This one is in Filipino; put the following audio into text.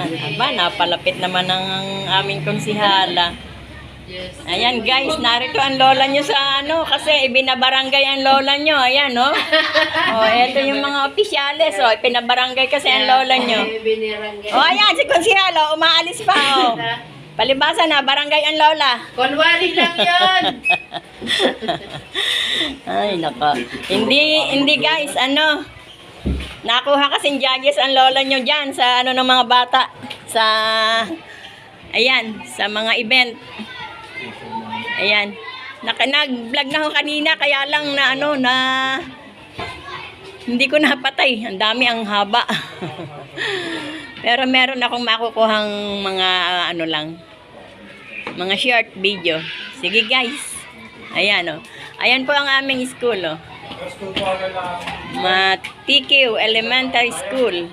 Aba, napalapit naman ng aming konsihala. Yes. Ayan guys, narito ang lola nyo sa ano, kasi ibinabarangay ang lola nyo. Ayan, no? Oh, eto yung mga opisyales, oh. Pinabarangay kasi ang lola nyo. Binirangay. Oh, ayan, si konsihala, umaalis pa, oh. Palibasa na, barangay ang lola. Kunwari lang yun. Ay, nako. Hindi guys, ano. Nakuha kasing judges ang lola nyo dyan sa ano ng mga bata. Sa, ayan, sa mga event. Ayan. Nag-vlog na ako kanina, kaya lang na ano, na hindi ko napatay. Ang dami, ang haba. Pero meron akong makukuhang mga ano lang, mga short video. Sige guys. Ayan, oh. Ayan po ang aming school, oh. TQ Elementary School.